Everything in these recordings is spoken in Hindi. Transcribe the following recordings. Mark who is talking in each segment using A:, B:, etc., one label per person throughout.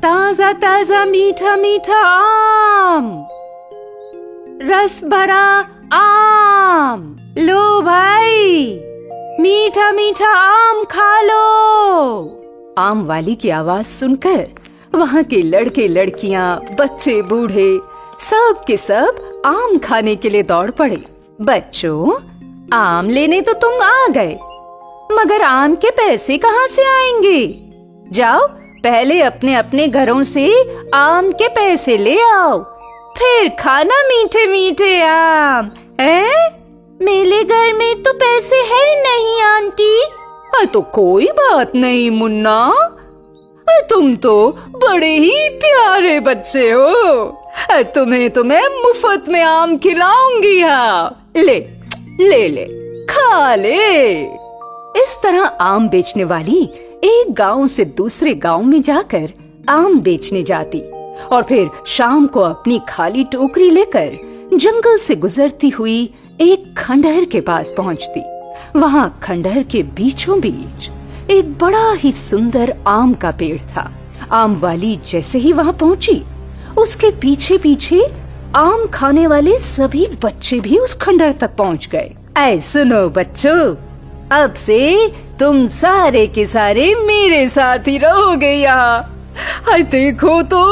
A: ताजा ताजा मीठा मीठा आम, रस भरा आम। लो भाई, मीठा मीठा आम खा लो। आम वाली की आवाज सुनकर वहाँ के लड़के लड़कियाँ, बच्चे बूढ़े सब के सब आम खाने के लिए दौड़ पड़े। बच्चों, आम लेने तो तुम आ गए, मगर आम के पैसे कहाँ से आएंगे? जाओ, पहले अपने अपने घरों से आम के पैसे ले आओ, फिर खाना मीठे मीठे आम। मेरे घर में तो पैसे है नहीं आंटी। तो कोई बात नहीं मुन्ना, तुम तो बड़े ही प्यारे बच्चे हो। तुम्हें मुफ्त में आम खिलाऊंगी। हाँ, ले ले ले, खा ले। इस तरह आम बेचने वाली एक गांव से दूसरे गांव में जाकर आम बेचने जाती और फिर शाम को अपनी खाली टोकरी लेकर जंगल से गुजरती हुई एक खंडहर के पास पहुंचती। वहां खंडहर के बीचों बीच एक बड़ा ही सुंदर आम का पेड़ था। आम वाली जैसे ही वहां पहुंची, उसके पीछे पीछे आम खाने वाले सभी बच्चे भी उस खंडहर तक पहुंच गए। सुनो बच्चों, अब से तुम सारे के सारे मेरे साथ ही रहोगे यहाँ। देखो तो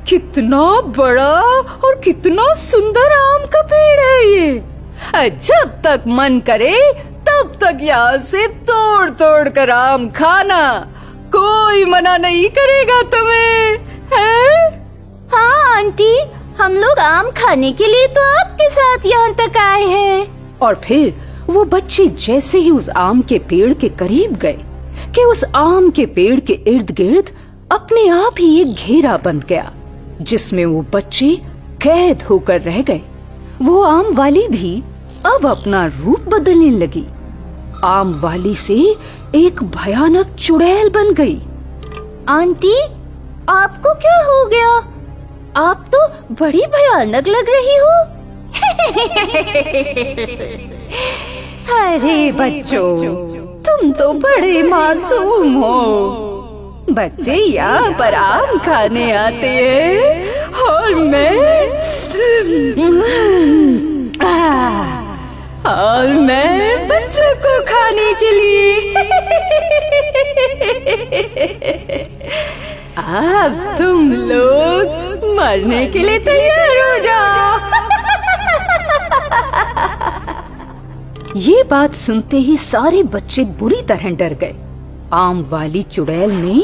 A: कितना बड़ा और कितना सुंदर आम का पेड़ है ये। जब तक मन करे तब तक यहाँ से तोड़ तोड़ कर आम खाना, कोई मना नहीं करेगा तुम्हें, है?
B: हाँ आंटी, हम लोग आम खाने के लिए तो आपके साथ यहाँ तक आए हैं।
A: और फिर वो बच्चे जैसे ही उस आम के पेड़ के करीब गए कि उस आम के पेड़ के इर्द गिर्द अपने आप ही एक घेरा बन गया, जिसमें वो बच्चे कैद होकर रह गए। वो आम वाली भी अब अपना रूप बदलने लगी। आम वाली से एक भयानक चुड़ैल बन गई।
B: आंटी, आपको क्या हो गया? आप तो बड़ी भयानक लग रही हो।
A: अरे बच्चों, तुम तो बड़े मासूम हो। बच्चे यहाँ पर आम खाने आते हैं और मैं बच्चों को खाने के लिए। अब तुम लोग मरने के लिए तैयार हो जाओ। ये बात सुनते ही सारे बच्चे बुरी तरह डर गए। आम वाली चुड़ैल ने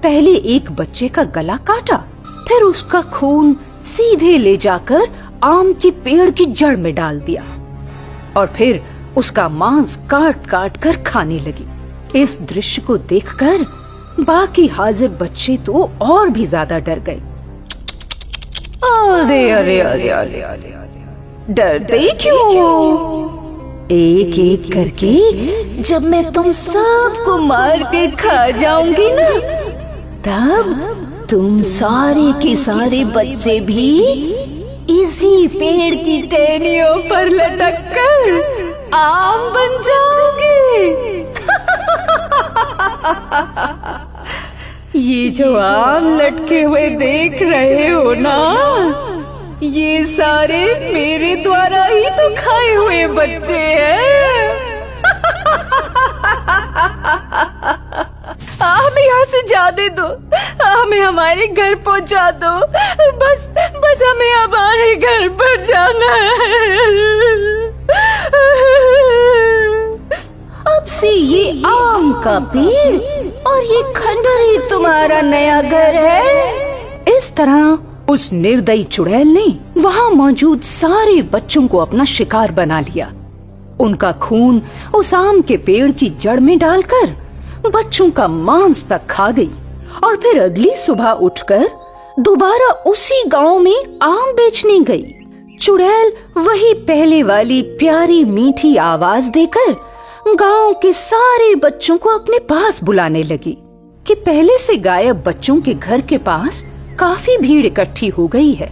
A: पहले एक बच्चे का गला काटा, फिर उसका खून सीधे ले जाकर आम के पेड़ की जड़ में डाल दिया और फिर उसका मांस काट काट कर खाने लगी। इस दृश्य को देखकर बाकी हाजिर बच्चे तो और भी ज्यादा डर गए। अरे अरे अरे अरे अरे, डरते क्यों? एक एक करके जब मैं तुम सबको मार के खा जाऊंगी ना, तब तुम सारे के सारे बच्चे भी इसी पेड़ की टहनियों पर लटक कर आम बन जाओगे। ये जो आम लटके हुए देख रहे हो ना, ये सारे मेरे द्वारा ही तो खाए हुए बच्चे हैं। हमें यहाँ से जाने दो, हमें हमारे घर पहुँचा दो। बस हमें हमारे घर पर जाना है। अब से ये आम का पेड़ और ये खंडहर ही तुम्हारा नया घर है। इस तरह उस निर्दयी चुड़ैल ने वहाँ मौजूद सारे बच्चों को अपना शिकार बना लिया। उनका खून उस आम के पेड़ की जड़ में डालकर बच्चों का मांस तक खा गई और फिर अगली सुबह उठकर दोबारा उसी गांव में आम बेचने गई। चुड़ैल वही पहले वाली प्यारी मीठी आवाज देकर गांव के सारे बच्चों को अपने पास बुलाने लगी कि पहले से गायब बच्चों के घर के पास काफी भीड़ इकट्ठी हो गई है।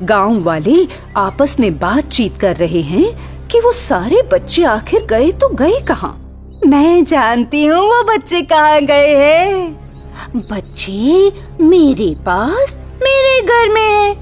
A: गांव वाले आपस में बातचीत कर रहे हैं कि वो सारे बच्चे आखिर गए तो गए कहाँ। मैं जानती हूँ वो बच्चे कहाँ गए हैं।
B: बच्चे मेरे पास मेरे घर में है,